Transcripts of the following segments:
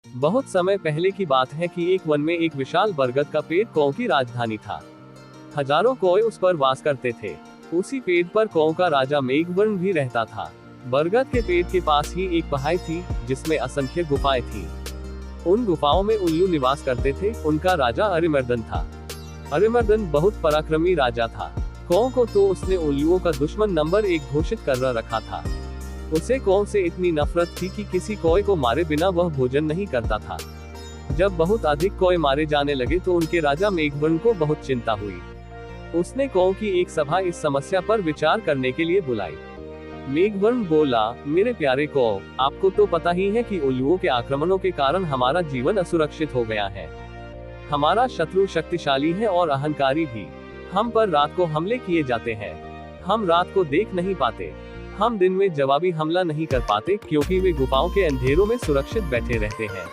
बहुत समय पहले की बात है कि एक वन में एक विशाल बरगद का पेड़ कौ की राजधानी था। हजारों कौए उस पर वास करते थे। उसी पेड़ पर कौ का राजा मेघवर्ण भी रहता था। बरगद के पेड़ के पास ही एक पहाड़ी थी, जिसमें असंख्य गुफाएं थी। उन गुफाओं में उल्लू निवास करते थे। उनका राजा अरिमर्दन था। अरिमर्दन बहुत पराक्रमी राजा था। कौ को तो उसने उल्लुओं का दुश्मन नंबर 1 घोषित कर रखा था। उसे कौ से इतनी नफरत थी कि किसी कौए को मारे बिना वह भोजन नहीं करता था। जब बहुत अधिक कौए मारे जाने लगे तो उनके राजा मेघवर्ण को बहुत चिंता हुई। उसने कौ की एक सभा इस समस्या पर विचार करने के लिए बुलाई। मेघवर्ण बोला, मेरे प्यारे कौ, आपको तो पता ही है कि उल्लुओं के आक्रमणों के कारण हमारा जीवन असुरक्षित हो गया है। हमारा शत्रु शक्तिशाली है और अहंकारी भी। हम पर रात को हमले किए जाते हैं। हम रात को देख नहीं पाते। हम दिन में जवाबी हमला नहीं कर पाते, क्योंकि वे गुफाओं के अंधेरों में सुरक्षित बैठे रहते हैं।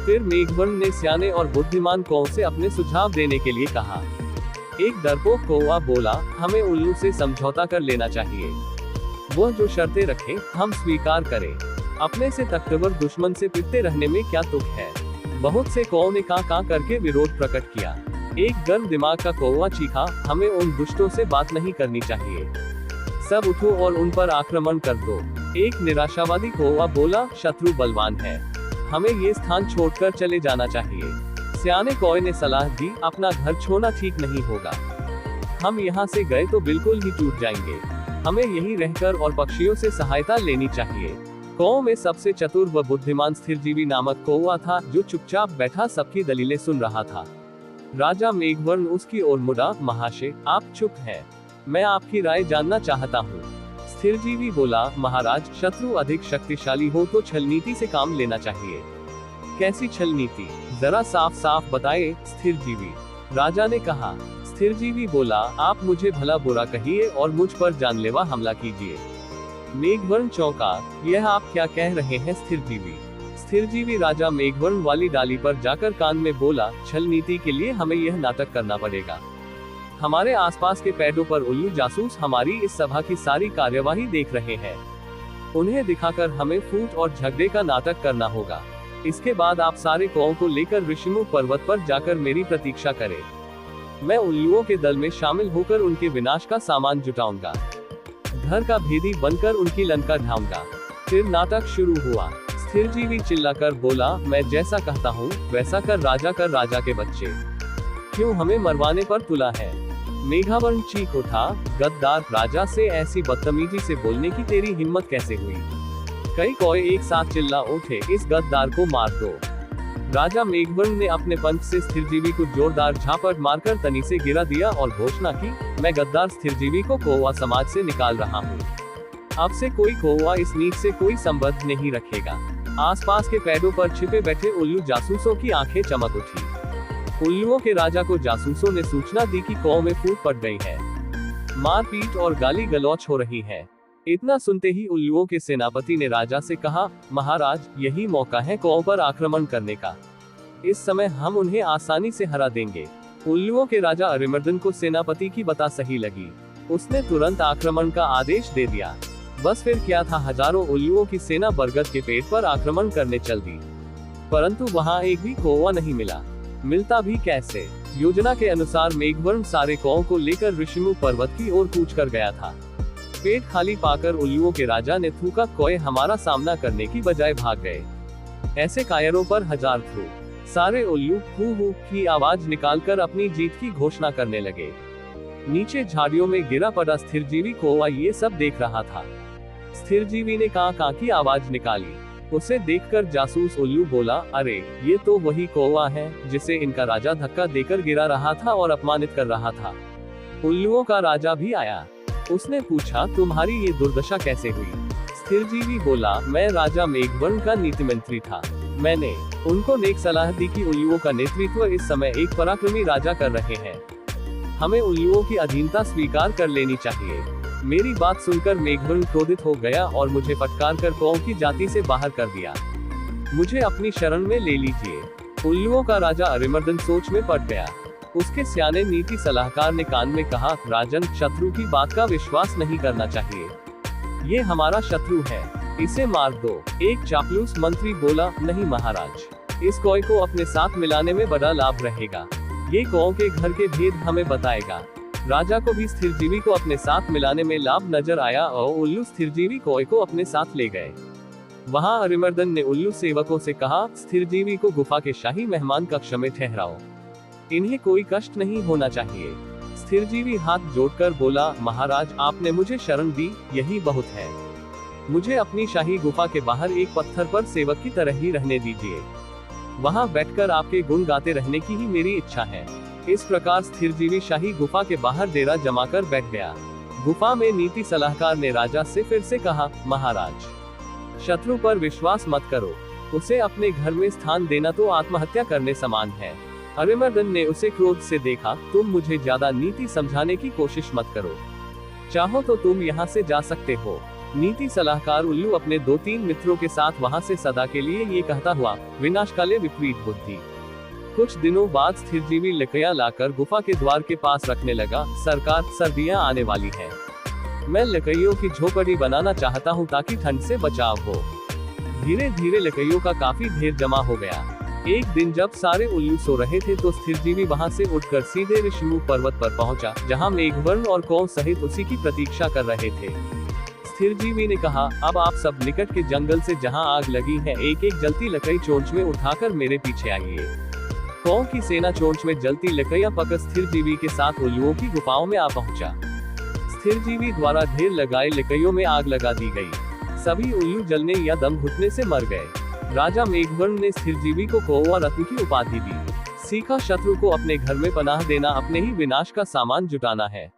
फिर मेघवर्ण ने सियाने और बुद्धिमान कौ से अपने सुझाव देने के लिए कहा। एक डरपोक कौवा बोला, हमें उल्लू से समझौता कर लेना चाहिए। वह जो शर्तें रखे हम स्वीकार करें। अपने से ताकतवर दुश्मन से पिटते रहने में क्या तुक है। बहुत से कौ ने कां करके विरोध प्रकट किया। एक गर्म दिमाग का कौवा चीखा, हमें उन दुष्टों से बात नहीं करनी चाहिए। सब उठो और उन पर आक्रमण कर दो। एक निराशावादी कौवा बोला, शत्रु बलवान है, हमें ये स्थान छोड़कर चले जाना चाहिए। सियाने कौए ने सलाह दी, अपना घर छोड़ना ठीक नहीं होगा। हम यहाँ से गए तो बिल्कुल ही टूट जाएंगे। हमें यहीं रहकर और पक्षियों से सहायता लेनी चाहिए। कौ में सबसे चतुर व बुद्धिमान स्थिरजीवी नामक कौवा था, जो चुपचाप बैठा सबकी दलीलें सुन रहा था। राजा मेघवर्ण उसकी ओर मुड़ा, महाशय, आप चुप हैं। मैं आपकी राय जानना चाहता हूँ। स्थिरजीवी बोला, महाराज, शत्रु अधिक शक्तिशाली हो तो छल नीति से काम लेना चाहिए। कैसी छल नीति, जरा साफ साफ बताए, स्थिरजीवी। राजा ने कहा। स्थिरजीवी बोला, आप मुझे भला बुरा कहिए और मुझ पर जानलेवा हमला कीजिए। मेघवर्ण चौंका, यह आप क्या कह रहे हैं स्थिरजीवी। स्थिरजीवी राजा मेघवर्ण वाली डाली पर जाकर कान में बोला, छल नीति के लिए हमें यह नाटक करना पड़ेगा। हमारे आसपास के पेड़ों पर उल्लू जासूस हमारी इस सभा की सारी कार्यवाही देख रहे हैं। उन्हें दिखाकर हमें फूट और झगड़े का नाटक करना होगा। इसके बाद आप सारे कौओं को लेकर ऋषिमुख पर्वत पर जाकर मेरी प्रतीक्षा करें। मैं उल्लुओं के दल में शामिल होकर उनके विनाश का सामान जुटाऊंगा। घर का भेदी बनकर उनकी लंका ढाऊंगा। फिर नाटक शुरू हुआ। स्थिरजीवी चिल्लाकर बोला, मैं जैसा कहता हूँ वैसा कर राजा के बच्चे। क्यों हमें मरवाने पर तुला है। मेघवर्ण चीख उठा, गद्दार, राजा से ऐसी बदतमीजी से बोलने की तेरी हिम्मत कैसे हुई। कई कौए एक साथ चिल्ला उठे, इस गद्दार को मार दो। राजा मेघवर्ण ने अपने पंख से स्थिरजीवी को जोरदार झापट मारकर तनी से गिरा दिया और घोषणा की, मैं गद्दार स्थिरजीवी को कौवा समाज से निकाल रहा हूँ। अब से कोई कौवा इस नीच से कोई संबंध नहीं रखेगा। आसपास के पेड़ों पर छिपे बैठे उल्लू जासूसों की आंखें चमक उठी। उल्लुओं के राजा को जासूसों ने सूचना दी कि कौ में फूट पड़ गई है। मारपीट और गाली गलौच हो रही है। इतना सुनते ही उल्लुओं के सेनापति ने राजा से कहा, महाराज, यही मौका है कौ पर आक्रमण करने का। इस समय हम उन्हें आसानी से हरा देंगे। उल्लुओं के राजा अरिमर्दन को सेनापति की बात सही लगी। उसने तुरंत आक्रमण का आदेश दे दिया। बस फिर क्या था, हजारों उल्लुओं की सेना बरगद के पेड़ पर आक्रमण करने चल दी। परंतु वहां एक भी कौवा नहीं मिला। मिलता भी कैसे। योजना के अनुसार मेघवर्ण सारे कौओं को लेकर ऋषिमुख पर्वत की ओर कूच कर गया था। पेट खाली पाकर उल्लुओं के राजा ने थूका, कौए हमारा सामना करने की बजाय भाग गए। ऐसे कायरों पर हजार थू। सारे उल्लू हू हू की आवाज निकालकर अपनी जीत की घोषणा करने लगे। नीचे झाड़ियों में गिरा पड़ा स्थिरजीवी कौवा ये सब देख रहा था। स्थिरजीवी ने कां की आवाज निकाली। उसे देखकर जासूस उल्लू बोला, अरे, ये तो वही कौवा है जिसे इनका राजा धक्का देकर गिरा रहा था और अपमानित कर रहा था। उल्लुओं का राजा भी आया। उसने पूछा, तुम्हारी ये दुर्दशा कैसे हुई। स्थिरजीवी बोला, मैं राजा मेघवर्ण का नीति मंत्री था। मैंने उनको नेक सलाह दी कि उल्लुओं का नेतृत्व इस समय एक पराक्रमी राजा कर रहे हैं। हमें उल्लुओं की अधीनता स्वीकार कर लेनी चाहिए। मेरी बात सुनकर मेघवर्ण क्रोधित हो गया और मुझे फटकार कर कौ की जाति से बाहर कर दिया। मुझे अपनी शरण में ले लीजिए। उल्लुओं का राजा अरिमर्दन सोच में पड़ गया। उसके सियाने नीति सलाहकार ने कान में कहा, राजन, शत्रु की बात का विश्वास नहीं करना चाहिए। ये हमारा शत्रु है। इसे मार दो। एक चापलूस मंत्री बोला, नहीं महाराज, इस कौए को अपने साथ मिलाने में बड़ा लाभ रहेगा। ये कौओं के घर के भेद हमें बताएगा। राजा को भी स्थिरजीवी को अपने साथ मिलाने में लाभ नजर आया और उल्लू स्थिरजीवी कौए को अपने साथ ले गए। वहां अरिमर्दन ने उल्लू सेवकों से कहा, स्थिरजीवी को गुफा के शाही मेहमान कक्ष में ठहराओ, इन्हें कोई कष्ट नहीं होना चाहिए। स्थिरजीवी हाथ जोड़कर बोला, महाराज आपने मुझे शरण दी, यही बहुत है। मुझे अपनी शाही गुफा के बाहर एक पत्थर पर सेवक की तरह ही रहने दीजिए। वहां बैठकर आपके गुण गाते रहने की ही मेरी इच्छा है। इस प्रकार स्थिरजीवी शाही गुफा के बाहर डेरा जमाकर बैठ गया। गुफा में नीति सलाहकार ने राजा से फिर से कहा, महाराज शत्रु पर विश्वास मत करो, उसे अपने घर में स्थान देना तो आत्महत्या करने समान है। अरिमर्दन ने उसे क्रोध से देखा, तुम मुझे ज्यादा नीति समझाने की कोशिश मत करो, चाहो तो तुम यहाँ से जा सकते हो। नीति सलाहकार उल्लू अपने 2-3 मित्रों के साथ वहां से सदा के लिए ये कहता हुआ, विनाशकाले विपरीत बुद्धि। कुछ दिनों बाद स्थिरजीवी लकड़ियां लाकर गुफा के द्वार के पास रखने लगा। सरकार, सर्दियां आने वाली है, मैं लकड़ियों की झोपड़ी बनाना चाहता हूं ताकि ठंड से बचाव हो। धीरे धीरे लकड़ियों का काफी ढेर जमा हो गया। एक दिन जब सारे उल्लू सो रहे थे तो स्थिरजीवी वहां से उठकर सीधे ऋषिमुख पर्वत पर पहुंचा, जहां मेघवर्ण और कौओं सहित उसी की प्रतीक्षा कर रहे थे। स्थिरजीवी ने कहा, अब आप सब निकट के जंगल से जहां आग लगी है एक एक जलती लकड़ी चोंच में उठाकर मेरे पीछे आइए। कौओं की सेना चोंच में जलती लकड़ियां पकड़ स्थिरजीवी के साथ उल्लुओं की गुफाओं में आ पहुंचा। स्थिरजीवी द्वारा ढेर लगाए लकड़ियों में आग लगा दी गई। सभी उल्लू जलने या दम घुटने से मर गए। राजा मेघवर्ण ने स्थिरजीवी को कौवा रत्न की उपाधि दी। सीखा, शत्रु को अपने घर में पनाह देना अपने ही विनाश का सामान जुटाना है।